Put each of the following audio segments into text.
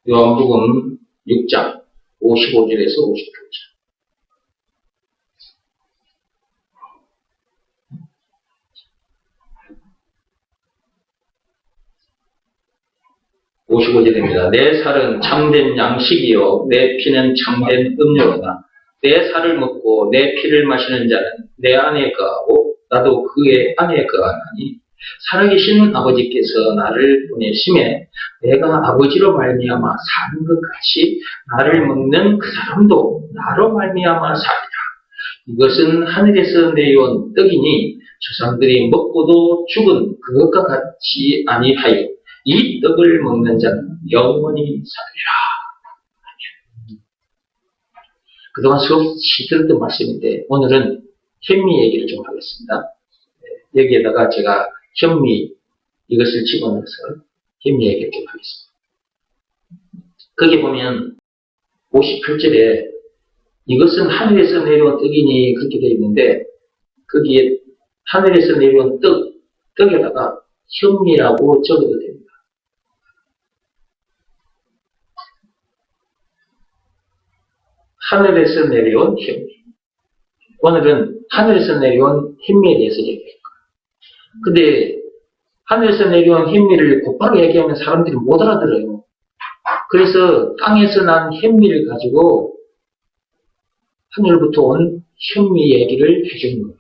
요한복음 6장 55절에서 58절. 내 살은 참된 양식이요 내 피는 참된 음료로다. 내 살을 먹고 내 피를 마시는 자는 내 안에 거하고 나도 그의 안에 거하나니 살아계신 아버지께서 나를 보내심에 내가 아버지로 말미암아 사는 것 같이 나를 먹는 그 사람도 나로 말미암아 살리라. 이것은 하늘에서 내려온 떡이니 저 사람들이 먹고도 죽은 그것과 같이 아니하여 이 떡을 먹는 자는 영원히 살리라. 그동안 수없이 들었던 말씀인데 오늘은 현미 얘기를 좀 하겠습니다. 여기에다가 제가 현미 이것을 집어넣어서 현미 얘기를 좀 하겠습니다. 거기 보면 58절에 이것은 하늘에서 내려온 떡이니 그렇게 되어 있는데 거기에 하늘에서 내려온 떡에다가 현미라고 적어도 됩니다. 하늘에서 내려온 현미. 오늘은 하늘에서 내려온 현미에 대해서 얘기할 거예요. 근데 하늘에서 내려온 현미를 곧바로 얘기하면 사람들이 못 알아들어요. 그래서 땅에서 난 현미를 가지고 하늘부터 온 현미 얘기를 해주는 거예요.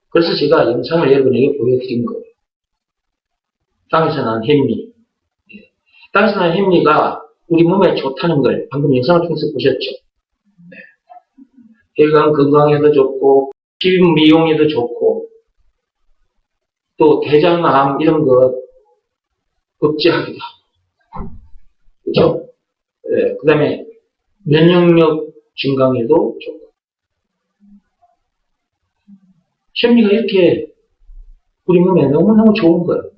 그래서 제가 영상을 여러분에게 보여드린 거예요. 땅에서 난 현미. 땅에서 난 현미가 우리 몸에 좋다는 걸 방금 영상을 통해서 보셨죠? 혈관 건강에도 좋고 피부 미용에도 좋고 또 대장암 이런 거 억제하기도 하고 그렇죠? 그 다음에 면역력 증강에도 좋고 현미가 이렇게 우리 몸에 너무너무 좋은 거예요.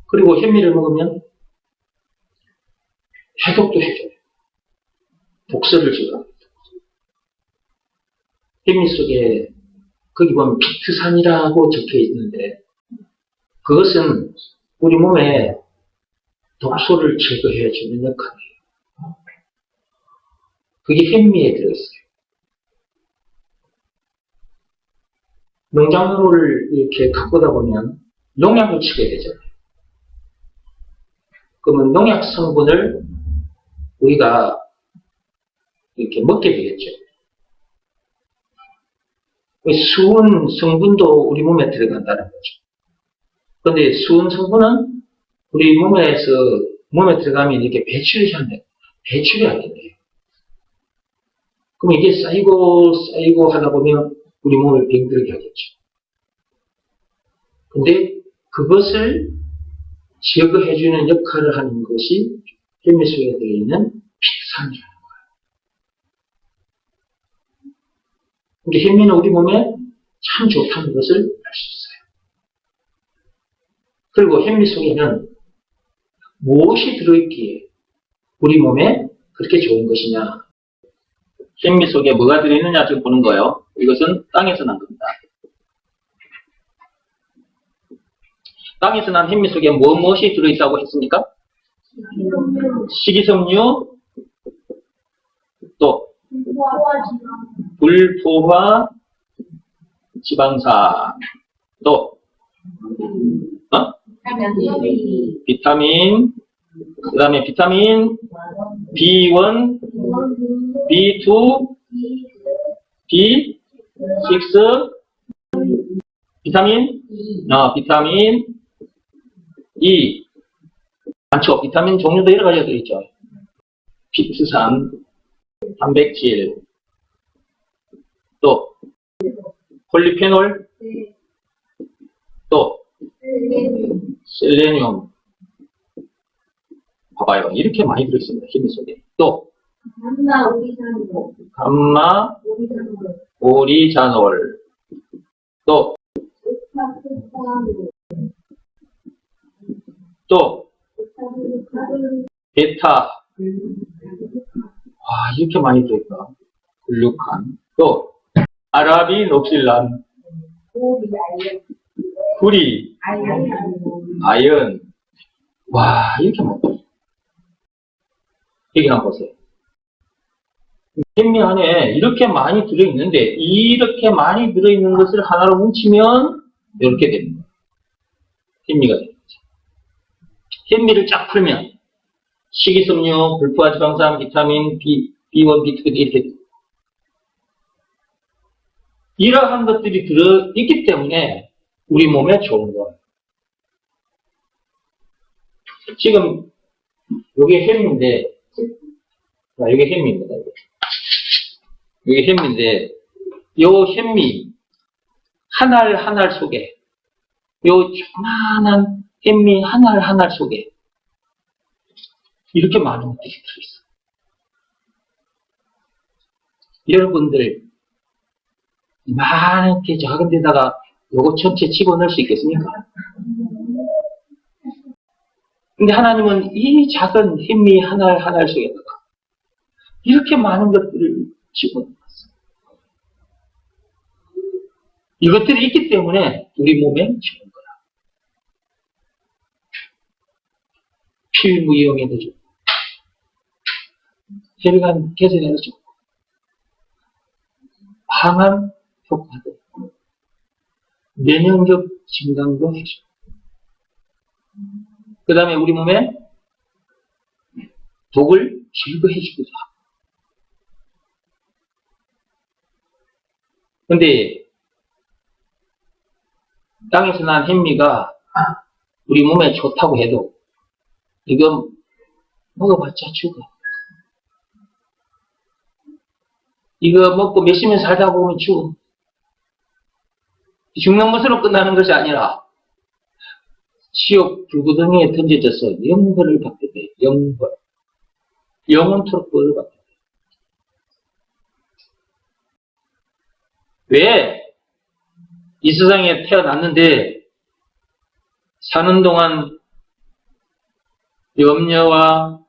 그리고 현미를 먹으면 해독도 해줘요. 독소를 제거합니다. 현미 속에 거기 보면 피트산이라고 적혀 있는데 그것은 우리 몸에 독소를 제거해 주는 역할이에요. 그게 현미에 들어있어요. 농작물을 이렇게 가꾸다 보면 농약을 치게 되잖아요. 그러면 농약 성분을 우리가 이렇게 먹게 되겠죠. 수은 성분도 우리 몸에 들어간다는 거죠. 그런데 수은 성분은 우리 몸에 들어가면 이렇게 배출이 안 돼요. 그럼 이게 쌓이고 하다 보면 우리 몸을 병들게 하겠죠. 근데 그것을 제거해주는 역할을 하는 것이 현미 속에 들어있는 피트산이라는 거예요. 우리 현미는 우리 몸에 참 좋다는 것을 알 수 있어요. 그리고 현미 속에는 무엇이 들어있기에 우리 몸에 그렇게 좋은 것이냐. 현미 속에 뭐가 들어있느냐 지금 보는 거예요. 이것은 땅에서 난 겁니다. 땅에서 난 현미 속에 무엇이 들어있다고 했습니까? 식이섬유, 또 불포화 지방산, 또 비타민, 그 다음에 비타민 B1, B2, B6, 비타민 E. 많죠. 비타민 종류도 여러 가지가 들어있죠. 피트산, 단백질, 또 폴리페놀, 또 셀레늄. 봐봐요. 이렇게 많이 들어있습니다. 현미 속에. 또 감마 오리자놀, 또 베타. 이렇게 많이 들어있다. 글루칸. 또 아라비녹실란, 구리, 아연, 와, 이렇게 많다. 여기 한번 보세요. 현미 안에 이렇게 많이 들어있는데, 이렇게 많이 들어있는 것을 하나로 뭉치면 이렇게 됩니다. 현미가 됩니다. 현미를 쫙 풀면 식이섬유, 불포화 지방산, 비타민, B1, B2 이렇게 됩니다. 이러한 것들이 들어있기 때문에 우리 몸에 좋은 거예요. 지금 이게 햄인데, 이게 햄입니다. 이게 햄인데, 요 햄미 한 알 한 알 속에, 요 조그만한 햄미 한 알 한 알 속에 이렇게 많은 것들이 들어있어요. 여러분들 이만하게 작은 데다가 요거 전체 집어넣을 수 있겠습니까? 근데 하나님은 이 작은 햄미 한 알 한 알 속에다가 이렇게 많은 것들을 집어넣었어요. 이것들이 있기 때문에 우리 몸에 좋은 거야. 피부이용에도 좋고, 혈관 개선에도 좋고, 항암 효과도 있고, 면역력 증강도 해주고, 그 다음에 우리 몸에 독을 제거해주기도 하고. 근데 땅에서 난 햄미가 우리 몸에 좋다고 해도 이거 먹어봤자 죽어. 이거 먹고 몇십 년 살다 보면 죽어. 죽는 것으로 끝나는 것이 아니라 지옥 불구덩이에 던져져서 영벌을 받게 돼. 영벌. 영원토록 벌을 받게 돼. 왜? 이 세상에 태어났는데 사는 동안 염려와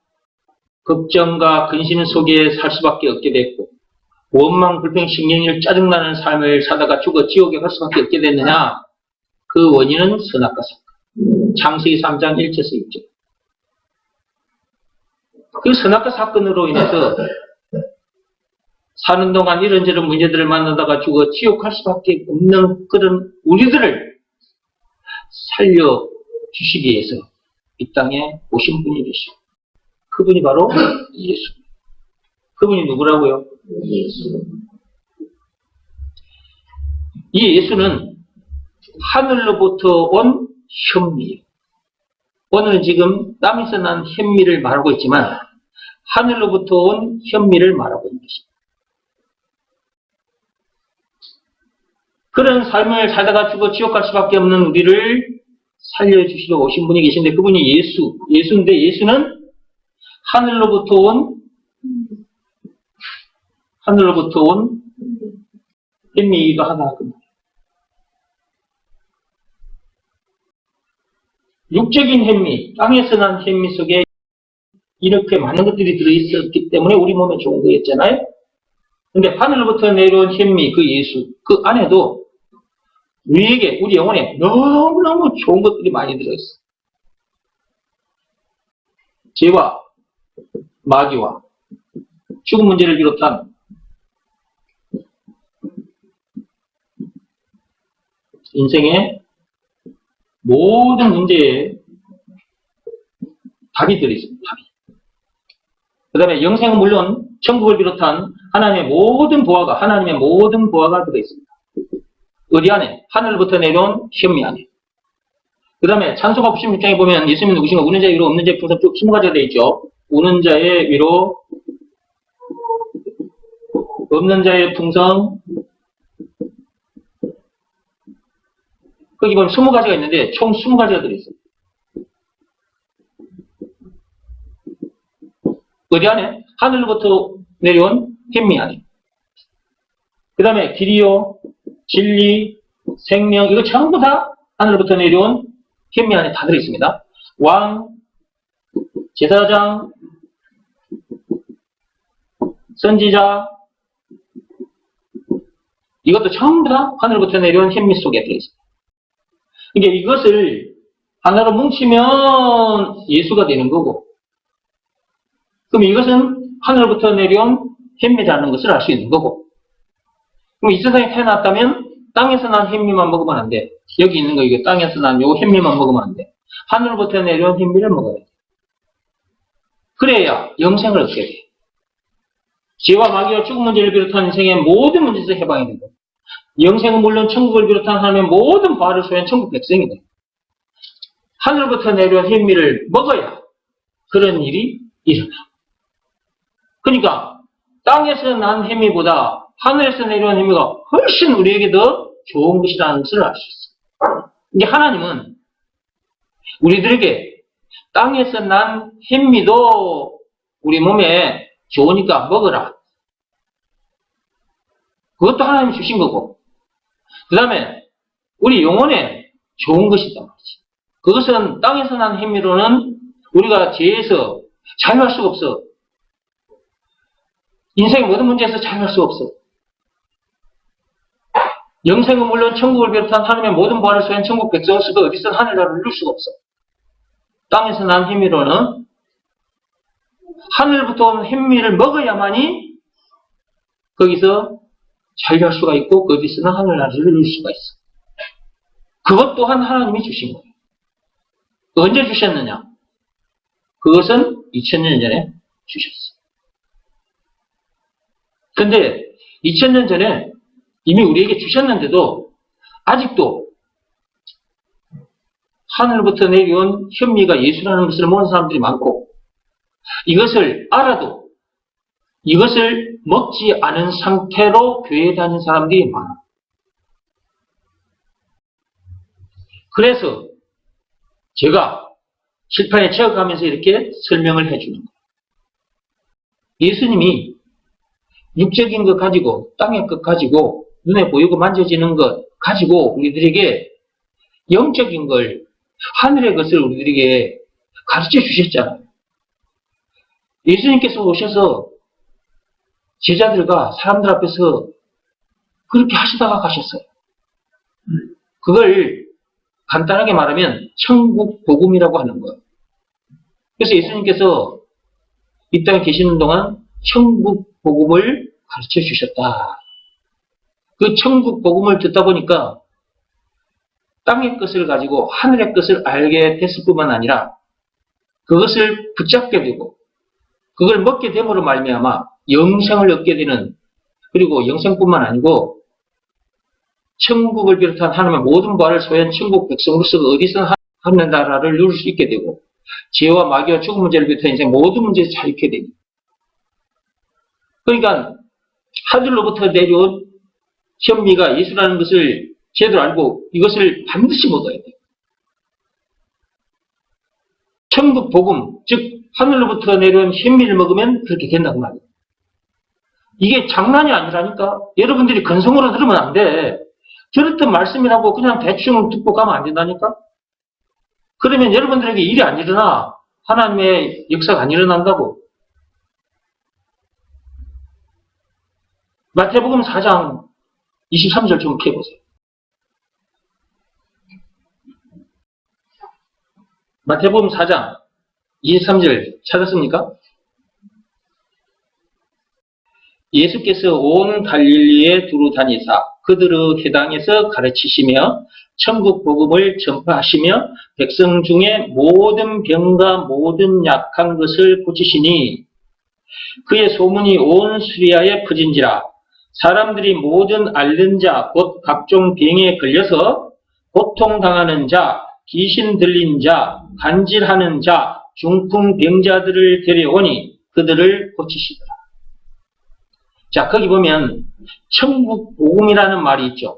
걱정과 근심 속에 살 수밖에 없게 됐고, 원망, 불평, 신경질, 짜증나는 삶을 사다가 죽어 지옥에 갈 수밖에 없게 됐느냐? 그 원인은 선악과 사건. 창세기 3장 1절에서 6절. 그 선악과 사건으로 인해서 사는 동안 이런저런 문제들을 만나다가 죽어 지옥 갈 수밖에 없는 그런 우리들을 살려주시기 위해서 이 땅에 오신 분이 계시오. 그분이 바로 예수. 그분이 누구라고요? 예수. 이 예수는 하늘로부터 온 현미예요. 오늘 지금 땅에서 난 현미를 말하고 있지만 하늘로부터 온 현미를 말하고 있는 것입니다. 그런 삶을 살다가 죽어 지옥 갈 수밖에 없는 우리를 살려주시러 오신 분이 계신데 그분이 예수인데 예수는 하늘로부터 온 현미가 하나 그 육적인 현미, 땅에서 난 현미 속에 이렇게 많은 것들이 들어있었기 때문에 우리 몸에 좋은 거였잖아요. 근데 하늘로부터 내려온 현미, 그 예수, 그 안에도 우리에게, 우리 영혼에 너무너무 좋은 것들이 많이 들어있어. 죄와 마귀와 죽음 문제를 비롯한 인생의 모든 문제에 답이 들어있습니다. 답이. 그 다음에 영생은 물론 천국을 비롯한 하나님의 모든 보화가 들어있습니다. 어디 안에? 하늘부터 내려온 현미 안에. 그 다음에 찬송가 96장에 보면 예수님이 누구신가? 우는 자의 위로 없는 자의 풍성 쭉 20가지가 되어 있죠. 우는 자의 위로 없는 자의 풍성 거기 보면 20가지가 있는데 총 20가지가 들어있습니다. 어디 안에? 하늘로부터 내려온 현미 안에. 그 다음에 길이요, 진리, 생명 이거 전부 다 하늘로부터 내려온 현미 안에 다 들어있습니다. 왕, 제사장, 선지자 이것도 전부 다 하늘로부터 내려온 현미 속에 들어있습니다. 그러니까 이것을 하나로 뭉치면 예수가 되는 거고, 그럼 이것은 하늘부터 내려온 햄미라는 것을 알 수 있는 거고, 그럼 이 세상에 태어났다면 땅에서 난 햄미만 먹으면 안 돼. 여기 있는 거 이거 땅에서 난 요 햄미만 먹으면 안 돼. 하늘부터 내려온 햄미를 먹어야 돼. 그래야 영생을 얻게 돼. 죄와 마귀와 죽음 문제를 비롯한 인생의 모든 문제에서 해방이 되고, 영생은 물론 천국을 비롯한 하나님의 모든 바를 소유한 천국 백성이 돼. 하늘부터 내려온 햄미를 먹어야 그런 일이 일어나. 그러니까 땅에서 난 햄미보다 하늘에서 내려온 햄미가 훨씬 우리에게 더 좋은 것이라는 것을 알 수 있어. 이제 하나님은 우리들에게 땅에서 난 햄미도 우리 몸에 좋으니까 먹어라. 그것도 하나님이 주신 거고, 그 다음에 우리 영혼에 좋은 것이다 말이지. 그것은 땅에서 난 햄미로는 우리가 죄에서 자유할 수가 없어. 인생의 모든 문제에서 자유할 수가 없어. 영생은 물론 천국을 비롯한 하나님의 모든 부활을 소유한 천국 백성으로서도 어디서 하늘나라를 이룰 수가 없어. 땅에서 난 햄미로는 하늘부터 온 햄미를 먹어야만이 거기서 자유할 수가 있고, 거기서는 하늘나라를 이룰 수가 있어. 그것 또한 하나님이 주신 거예요. 언제 주셨느냐? 그것은 2000년 전에 주셨어. 근데 2000년 전에 이미 우리에게 주셨는데도 아직도 하늘부터 내려온 현미가 예수라는 것을 모르는 사람들이 많고, 이것을 알아도 이것을 먹지 않은 상태로 교회에 다니는 사람들이 많아. 그래서 제가 칠판에 채워가면서 이렇게 설명을 해주는 거예요. 예수님이 육적인 것 가지고, 땅의 것 가지고, 눈에 보이고 만져지는 것 가지고 우리들에게 영적인 걸, 하늘의 것을 우리들에게 가르쳐 주셨잖아요. 예수님께서 오셔서 제자들과 사람들 앞에서 그렇게 하시다가 가셨어요. 그걸 간단하게 말하면 천국 복음이라고 하는 거예요. 그래서 예수님께서 이 땅에 계시는 동안 천국 복음을 가르쳐 주셨다. 그 천국 복음을 듣다 보니까 땅의 것을 가지고 하늘의 것을 알게 됐을 뿐만 아니라 그것을 붙잡게 되고 그걸 먹게 됨으로 말미암아 영생을 얻게 되는, 그리고 영생뿐만 아니고 천국을 비롯한 하나님의 모든 바를 소유한 천국 백성으로서 어디서 하는 나라를 누릴 수 있게 되고, 죄와 마귀와 죽음 문제를 비롯한 인생 모든 문제에서 자유케 되니. 그러니까 하늘로부터 내려온 현미가 예수라는 것을 제대로 알고 이것을 반드시 먹어야 돼요. 천국 복음, 즉 하늘로부터 내려온 현미를 먹으면 그렇게 된다고 말이에요. 이게 장난이 아니라니까. 여러분들이 근성으로 들으면 안 돼. 들었던 말씀이라고 그냥 대충 듣고 가면 안 된다니까. 그러면 여러분들에게 일이 안 일어나. 하나님의 역사가 안 일어난다고. 마태복음 4장 23절 좀 펴보세요. 마태복음 4장 23절 찾았습니까? 예수께서 온 갈릴리에 두루 다니사 그들의 회당에서 가르치시며 천국 복음을 전파하시며 백성 중에 모든 병과 모든 약한 것을 고치시니 그의 소문이 온 수리아에 퍼진지라. 사람들이 모든 앓는 자 곧 각종 병에 걸려서 고통당하는 자, 귀신 들린 자, 간질하는 자, 중풍 병자들을 데려오니 그들을 고치시더라. 자, 거기 보면 천국 복음이라는 말이 있죠.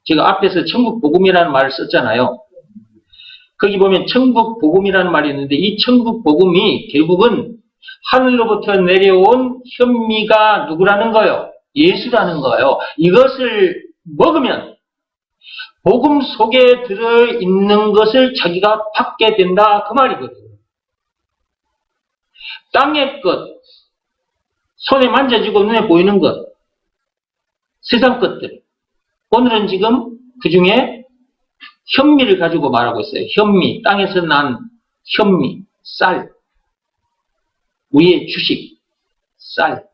제가 앞에서 천국 복음이라는 말을 썼잖아요. 거기 보면 천국 복음이라는 말이 있는데 이 천국 복음이 결국은 하늘로부터 내려온 현미가 누구라는 거예요? 예수라는 거예요. 이것을 먹으면 복음 속에 들어있는 것을 자기가 받게 된다, 그 말이거든요. 땅의 것, 손에 만져지고 눈에 보이는 것, 세상 것들. 오늘은 지금 그 중에 현미를 가지고 말하고 있어요. 현미, 땅에서 난 현미, 쌀, 우리의 주식, 쌀.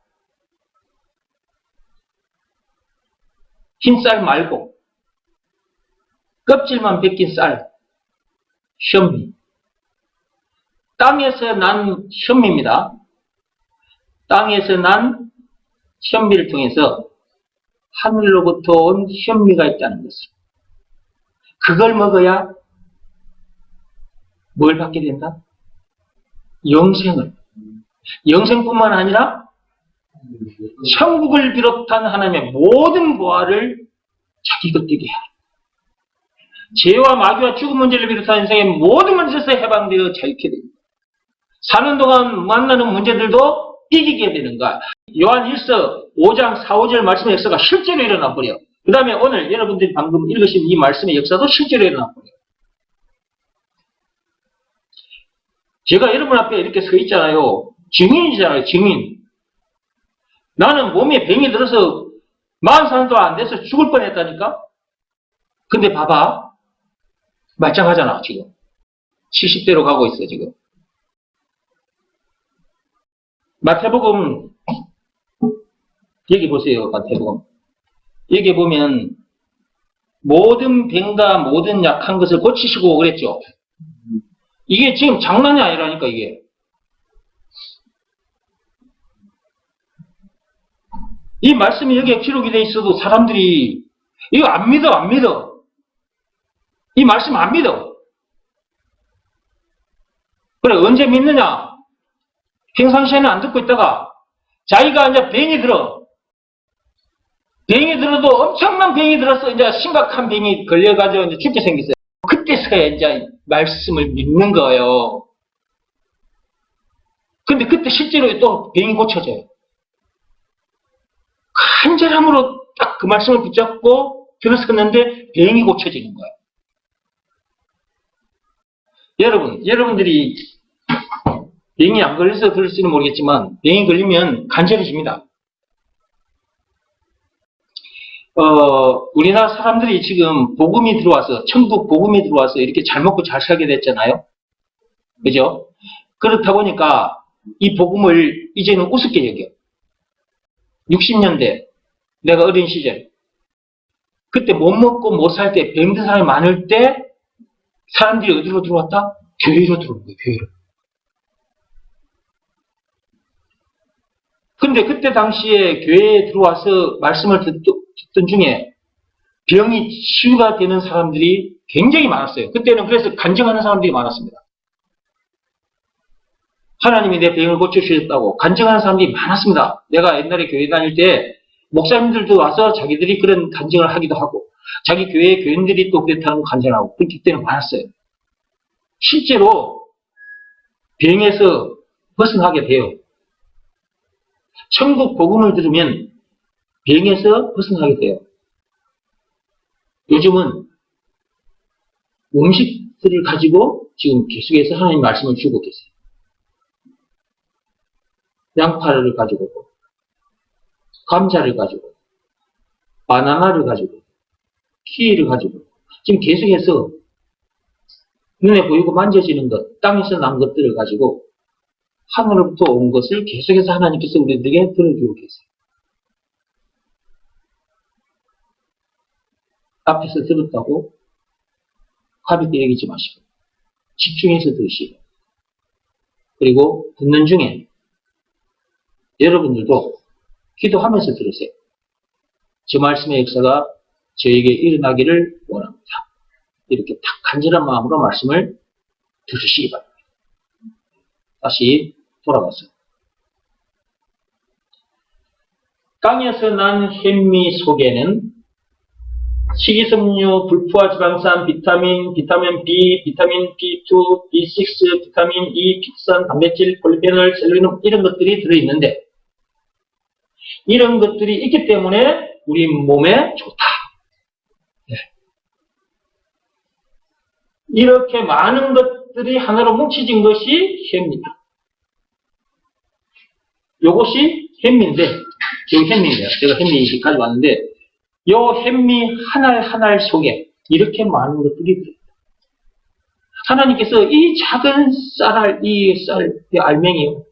흰쌀 말고 껍질만 벗긴 쌀, 현미. 땅에서 난 현미입니다. 땅에서 난 현미를 통해서 하늘로부터 온 현미가 있다는 것을. 그걸 먹어야 뭘 받게 된다? 영생을. 영생뿐만 아니라 천국을 비롯한 하나님의 모든 보화를 자기 것되게 해. 죄와 마귀와 죽음 문제를 비롯한 인생의 모든 문제에서 해방되어 잘 있게 됩니다. 사는 동안 만나는 문제들도 이기게 되는 거야. 요한 1서 5장 4, 5절 말씀의 역사가 실제로 일어나 버려. 그 다음에 오늘 여러분들이 방금 읽으신 이 말씀의 역사도 실제로 일어나 버려. 제가 여러분 앞에 이렇게 서 있잖아요. 증인이잖아요, 증인. 나는 몸에 병이 들어서 40살도 안 돼서 죽을 뻔했다니까? 근데 봐봐. 말짱하잖아, 지금. 70대로 가고 있어, 지금. 마태복음, 여기 보세요, 마태복음. 여기 보면, 모든 병과 모든 약한 것을 고치시고 그랬죠. 이게 지금 장난이 아니라니까, 이게. 이 말씀이 여기에 기록이 돼 있어도 사람들이, 이거 안 믿어, 안 믿어. 이 말씀 안 믿어. 그래, 언제 믿느냐? 평상시에는 안 듣고 있다가, 자기가 이제 병이 들어. 병이 들어도 엄청난 병이 들어서 이제 심각한 병이 걸려가지고 이제 죽게 생겼어요. 그때서야 이제 말씀을 믿는 거예요. 근데 그때 실제로 또 병이 고쳐져요. 간절함으로 딱 그 말씀을 붙잡고 들었었는데 병이 고쳐지는 거예요. 여러분들이 병이 안 걸려서 그럴지는 모르겠지만 병이 걸리면 간절해집니다. 우리나라 사람들이 지금 복음이 들어와서, 천국 복음이 들어와서 이렇게 잘 먹고 잘 살게 됐잖아요. 그죠? 그렇다 보니까 이 복음을 이제는 우습게 여겨. 60년대, 내가 어린 시절, 그때 못 먹고 못 살 때, 병든 사람이 많을 때, 사람들이 어디로 들어왔다? 교회로 들어온 거예요, 교회로. 근데 그때 당시에 교회에 들어와서 말씀을 듣던 중에 병이 치유가 되는 사람들이 굉장히 많았어요. 그때는 그래서 간증하는 사람들이 많았습니다. 하나님이 내 병을 고쳐주셨다고 간증하는 사람들이 많았습니다. 내가 옛날에 교회 다닐 때 목사님들도 와서 자기들이 그런 간증을 하기도 하고 자기 교회의 교인들이 또 그렇다는 간증하고 그렇기 때문에 많았어요. 실제로 병에서 벗어나게 돼요. 천국 복음을 들으면 병에서 벗어나게 돼요. 요즘은 음식들을 가지고 지금 계속해서 하나님 말씀을 주고 계세요. 양파를 가지고, 감자를 가지고, 바나나를 가지고, 키위를 가지고, 지금 계속해서 눈에 보이고 만져지는 것, 땅에서 난 것들을 가지고 하늘로부터 온 것을 계속해서 하나님께서 우리들에게 들어주고 계세요. 앞에서 들었다고 가볍게 여기지 마시고 집중해서 들으시고 그리고 듣는 중에 여러분들도 기도하면서 들으세요. 저 말씀의 역사가 저에게 일어나기를 원합니다. 이렇게 딱 간절한 마음으로 말씀을 들으시기 바랍니다. 다시 돌아가서 땅에서 난 현미 속에는 식이섬유, 불포화 지방산, 비타민 B, 비타민 B2, B6, 비타민 E, 픽산, 단백질, 폴리페놀, 셀룰륨 이런 것들이 들어있는데 이런 것들이 있기 때문에 우리 몸에 좋다. 네. 이렇게 많은 것들이 하나로 뭉쳐진 것이 현미다. 요것이 현미인데, 여기 현미예요. 제가 현미 가져왔는데, 요 현미 한 알 한 알 속에 이렇게 많은 것들이 들어있다. 하나님께서 이 작은 쌀알, 이 알맹이요,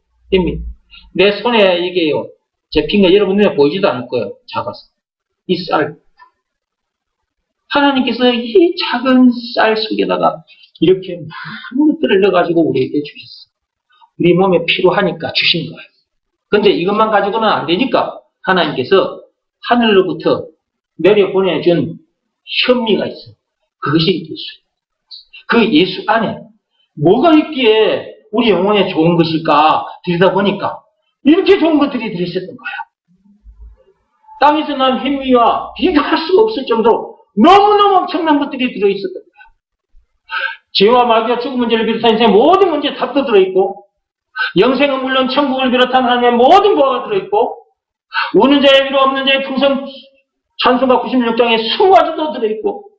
내 손에 이게요, 제핀 거 여러분 눈에 보이지도 않을 거예요. 작아서. 이 쌀. 하나님께서 이 작은 쌀 속에다가 이렇게 많은 것들을 넣어가지고 우리에게 주셨어. 우리 몸에 필요하니까 주신 거예요. 근데 이것만 가지고는 안 되니까 하나님께서 하늘로부터 내려보내준 현미가 있어요. 그것이 예수. 그 예수 안에 뭐가 있기에 우리 영혼에 좋은 것일까 들여다보니까 이렇게 좋은 것들이 들어있었던 거야. 땅에서 난 현미와 비교할 수 없을 정도로 너무너무 엄청난 것들이 들어있었던 거야. 죄와 마귀와 죽은 문제를 비롯한 인생의 모든 문제에 답도 들어있고, 영생은 물론 천국을 비롯한 하나님의 모든 보화가 들어있고, 우는 자의 위로 없는 자의 풍성 찬송가 96장에 승화주도 들어있고,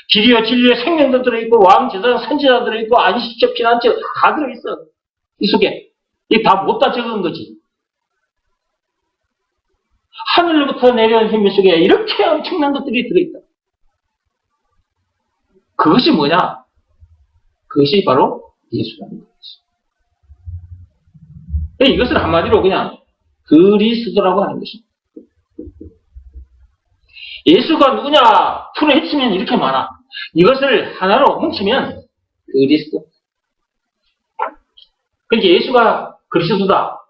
길이와 진리의 생명도 들어있고, 왕, 제사장, 선지자 들어있고, 안식처, 피난처 다 들어있어. 이 속에. 이 다 못 다 적은 거지. 하늘로부터 내려온 현미 속에 이렇게 엄청난 것들이 들어있다. 그것이 뭐냐? 그것이 바로 예수라는 것이죠. 이것을 한마디로 그냥 그리스도라고 하는 것입니다. 예수가 누구냐? 풀어 헤치면 이렇게 많아. 이것을 하나로 뭉치면 그리스도. 그러니까 예수가 그리스도다.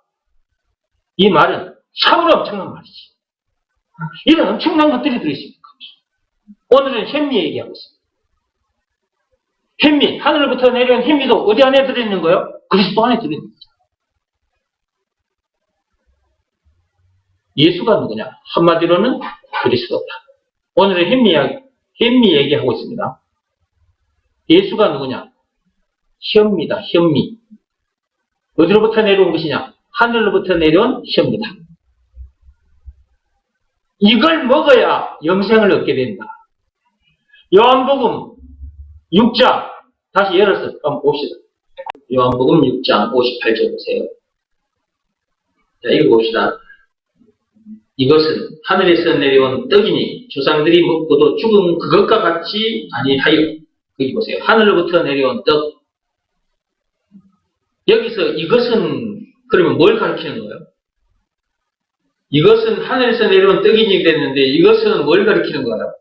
이 말은 참으로 엄청난 말이지. 이런 엄청난 것들이 들어있습니다. 오늘은 현미 얘기하고 있습니다. 현미, 하늘로부터 내려온 현미도 어디 안에 들어있는 거예요? 그리스도 안에 들어있는 거죠. 예수가 누구냐? 한마디로는 그리스도다. 오늘은 현미 얘기하고 있습니다. 예수가 누구냐? 현미다, 현미. 어디로부터 내려온 것이냐? 하늘로부터 내려온 현미다. 이걸 먹어야 영생을 얻게 된다. 요한복음 6장, 다시 열어서 한번 봅시다. 요한복음 6장 58절 보세요. 자, 읽어봅시다. 이것은 하늘에서 내려온 떡이니 조상들이 먹고도 죽은 그것과 같지 아니하여. 여기 보세요. 하늘로부터 내려온 떡. 여기서 이것은 그러면 뭘 가리키는 거예요? 이것은 하늘에서 내려온 떡이니 그랬는데 이것은 뭘 가리키는 거예요?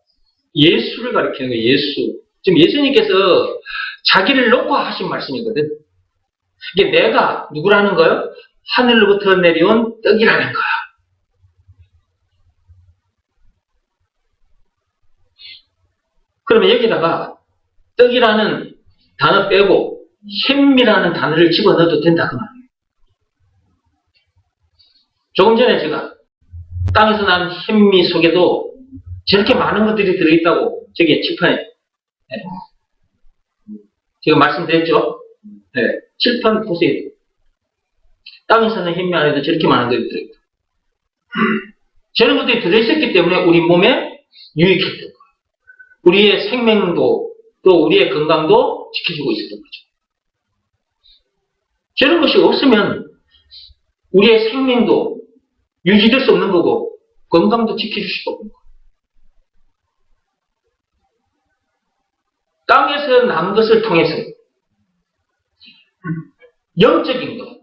예수를 가리키는 거예요. 예수. 지금 예수님께서 자기를 놓고 하신 말씀이거든. 이게 내가 누구라는 거예요? 하늘로부터 내려온 떡이라는 거야. 그러면 여기다가 떡이라는 단어 빼고 현미라는 단어를 집어넣어도 된다 그 말이에요. 조금 전에 제가 땅에서 난 현미 속에도 저렇게 많은 것들이 들어있다고 저기 칠판에 제가 말씀드렸죠? 네. 칠판 보세요. 땅에서 난 현미 안에도 저렇게 많은 것들이 들어있다. 저런 것들이 들어있었기 때문에 우리 몸에 유익했던 거예요. 우리의 생명도 또 우리의 건강도 지켜주고 있었던 거죠. 저런 것이 없으면 우리의 생명도 유지될 수 없는 거고 건강도 지켜줄 수 없는 거예요. 땅에서 난 것을 통해서 영적인 것,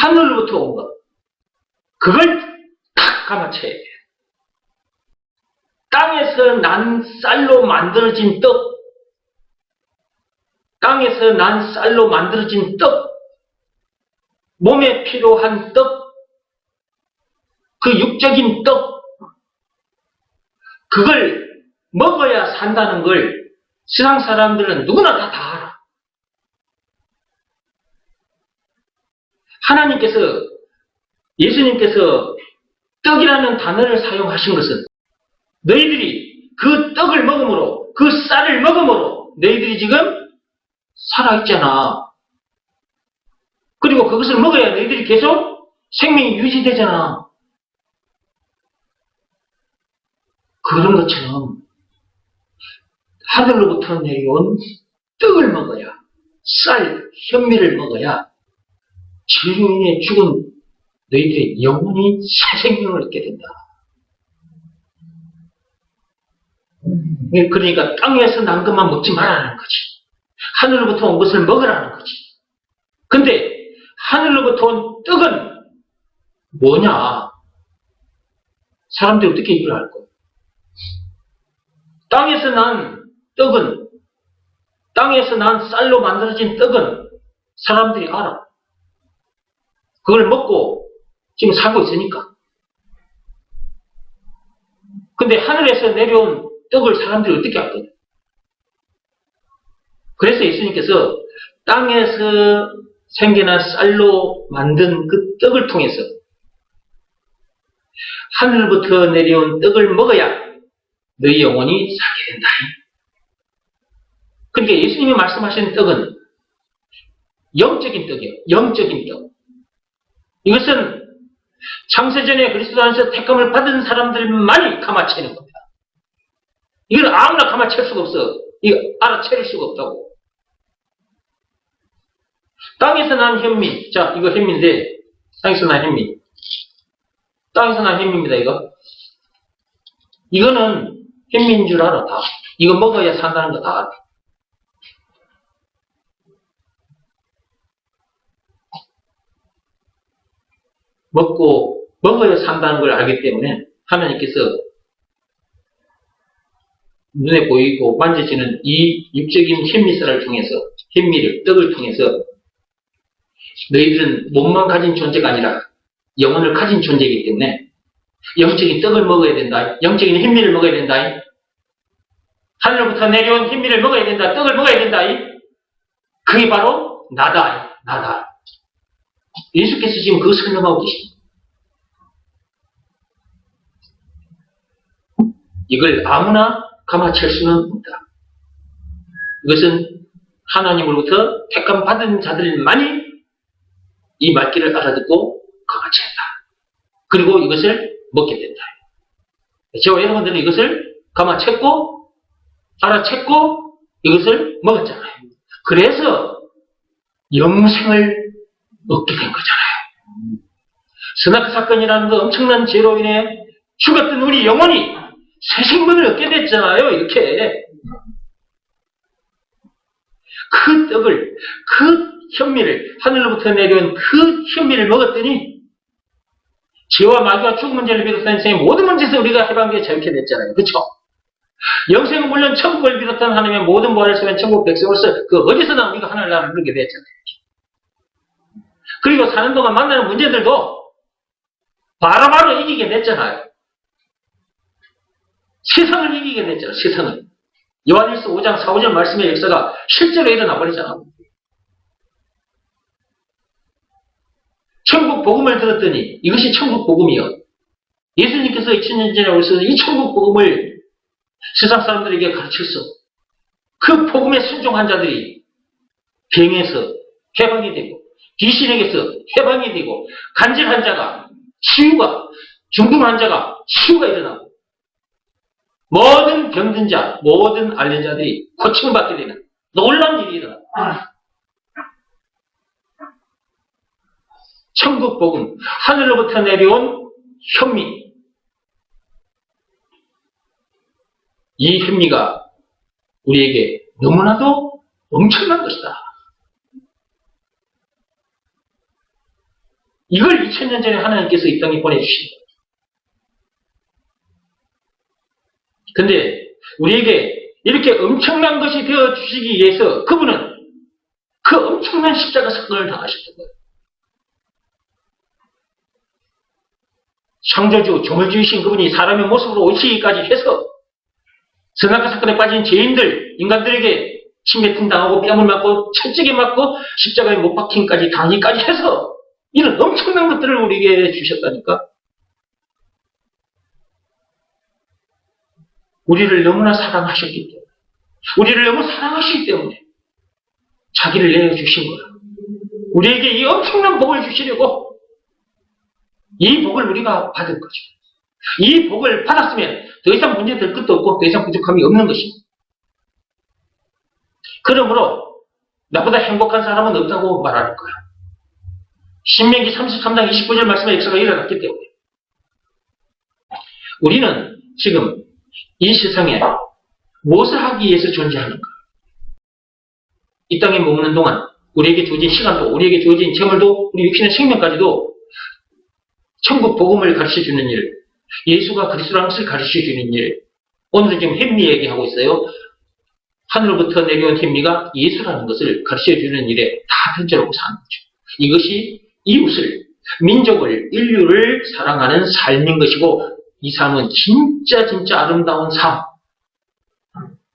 하늘로부터 온 것, 그걸 탁 감아쳐야 돼요. 땅에서 난 쌀로 만들어진 떡, 땅에서 난 쌀로 만들어진 떡, 몸에 필요한 떡, 그 육적인 떡, 그걸 먹어야 산다는 걸 세상 사람들은 누구나 다 알아. 하나님께서, 예수님께서 떡이라는 단어를 사용하신 것은 너희들이 그 떡을 먹음으로, 그 쌀을 먹음으로 너희들이 지금 살아있잖아. 그리고 그것을 먹어야 너희들이 계속 생명이 유지되잖아. 그런 것처럼 하늘로부터 내려온 떡을 먹어야, 쌀, 현미를 먹어야 죄인의 죽은 너희들의 영혼이 새 생명을 얻게 된다. 그러니까 땅에서 난 것만 먹지 말라는 거지. 하늘로부터 온 것을 먹으라는 거지. 근데 하늘로부터 온 떡은 뭐냐? 사람들이 어떻게 이걸 알 거야? 땅에서 난 떡은, 땅에서 난 쌀로 만들어진 떡은 사람들이 알아. 그걸 먹고 지금 살고 있으니까. 근데 하늘에서 내려온 떡을 사람들이 어떻게 알거든? 그래서 예수님께서 땅에서 생겨난 쌀로 만든 그 떡을 통해서 하늘부터 내려온 떡을 먹어야 너희 영혼이 살게 된다. 그러니까 예수님이 말씀하시는 떡은 영적인 떡이에요. 영적인 떡. 이것은 창세전에 그리스도 안에서 택함을 받은 사람들만이 감아채는 겁니다. 이걸 아무나 감아챌 수가 없어. 이거 알아채릴 수가 없다고. 땅에서 난 현미. 자, 이거 현미인데, 땅에서 난 현미. 땅에서 난 현미입니다, 이거. 이거는 현미인 줄 알아, 다. 이거 먹어야 산다는 거 다 알아. 먹어야 산다는 걸 알기 때문에 하나님께서 눈에 보이고 만져지는 이 육적인 현미쌀을 통해서, 현미를, 떡을 통해서 너희들은 몸만 가진 존재가 아니라 영혼을 가진 존재이기 때문에 영적인 떡을 먹어야 된다. 영적인 현미를 먹어야 된다. 하늘로부터 내려온 현미를 먹어야 된다. 떡을 먹어야 된다. 그게 바로 나다. 나다. 예수께서 지금 그거 설명하고 계십니다. 이걸 아무나 감아챌 수는 없다. 이것은 하나님으로부터 택함 받은 자들만이 이 말귀를 알아듣고 감아챈다. 그리고 이것을 먹게 된다. 저와 여러분들은 이것을 감아챘고 알아챘고 이것을 먹었잖아요. 그래서 영생을 얻게 된 거잖아요. 스나크 사건이라는 그 엄청난 죄로 인해 죽었던 우리 영혼이 새 생명을 얻게 됐잖아요. 이렇게 그 떡을, 그 현미를, 하늘로부터 내려온 그 현미를 먹었더니 죄와 마귀와 죽은 문제를 비롯한 인생의 모든 문제에서 우리가 해방되어 자유케 됐잖아요. 그렇죠? 영생은 물론 천국을 비롯한 하나님의 모든 부활을 세운 천국 백성으로서 그 어디서나 우리가 하늘나라를 누리게 됐잖아요. 그리고 사는 동안 만나는 문제들도 바로바로 이기게 됐잖아요. 세상을 이기게 됐잖아요. 세상을. 요한일서 5장 4, 5절 말씀의 역사가 실제로 일어나 버리잖아요. 천국 복음을 들었더니 이것이 천국 복음이요. 예수님께서 2000년 전에 오셔서 이 천국 복음을 세상 사람들에게 가르쳤어. 그 복음에 순종한 자들이 병에서 해방이 되고 귀신에게서 해방이 되고 간질한 자가 치유가, 중풍 환자가 치유가 일어나고 모든 병든 자, 모든 앓는 자들이 고침을 받게 되는 놀라운 일이 일어나. 천국 복음, 하늘로부터 내려온 현미. 이 현미가 우리에게 너무나도 엄청난 것이다. 이걸 2000년 전에 하나님께서 이 땅에 보내주신 거예요. 근데 우리에게 이렇게 엄청난 것이 되어 주시기 위해서 그분은 그 엄청난 십자가 사건을 당하셨던 거예요. 창조주, 조물주이신 그분이 사람의 모습으로 오시기까지 해서 선악과 사건에 빠진 죄인들, 인간들에게 침뱉음 당하고 뺨을 맞고 철저하게 맞고 십자가에 못 박힘까지 당하기까지 해서 이런 엄청난 것들을 우리에게 주셨다니까. 우리를 너무나 사랑하셨기 때문에, 우리를 너무 사랑하시기 때문에 자기를 내어주신 거예요. 우리에게 이 엄청난 복을 주시려고 이 복을 우리가 받은 거죠. 이 복을 받았으면 더 이상 문제될 것도 없고 더 이상 부족함이 없는 것입니다. 그러므로 나보다 행복한 사람은 없다고 말하는 거야. 신명기 33장 29절 말씀의 역사가 일어났기 때문에 우리는 지금 이 세상에 무엇을 하기 위해서 존재하는가? 이 땅에 머무는 동안 우리에게 주어진 시간도, 우리에게 주어진 재물도, 우리 육신의 생명까지도 천국 복음을 가르쳐주는 일, 예수가 그리스도라는 것을 가르쳐주는 일. 오늘은 지금 햄리 얘기하고 있어요. 하늘로부터 내려온 햄리가 예수라는 것을 가르쳐주는 일에 다 편절하고 사는 거죠. 이것이 이웃을, 민족을, 인류를 사랑하는 삶인 것이고, 이 삶은 진짜 아름다운 삶,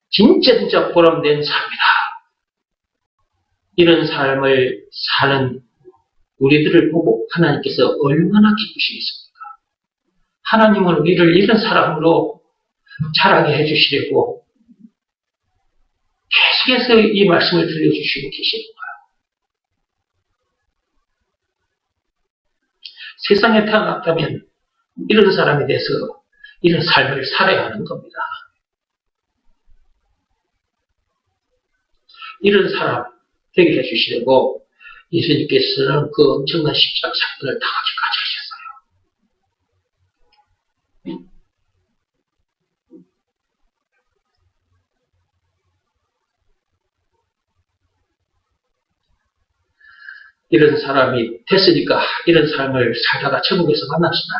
진짜 보람된 삶이다. 이런 삶을 사는 우리들을 보고 하나님께서 얼마나 기쁘시겠습니까? 하나님은 우리를 이런 사람으로 자라게 해주시려고 계속해서 이 말씀을 들려주시고 계시는 거예요. 세상에 태어났다면 이런 사람에 대해서 이런 삶을 살아야 하는 겁니다. 이런 사람 되게 해주시려고 예수님께서는 그 엄청난 십자가 사건을 당하기까지 하셨어요. 이런 사람이 됐으니까 이런 삶을 살다가 천국에서 만납시다.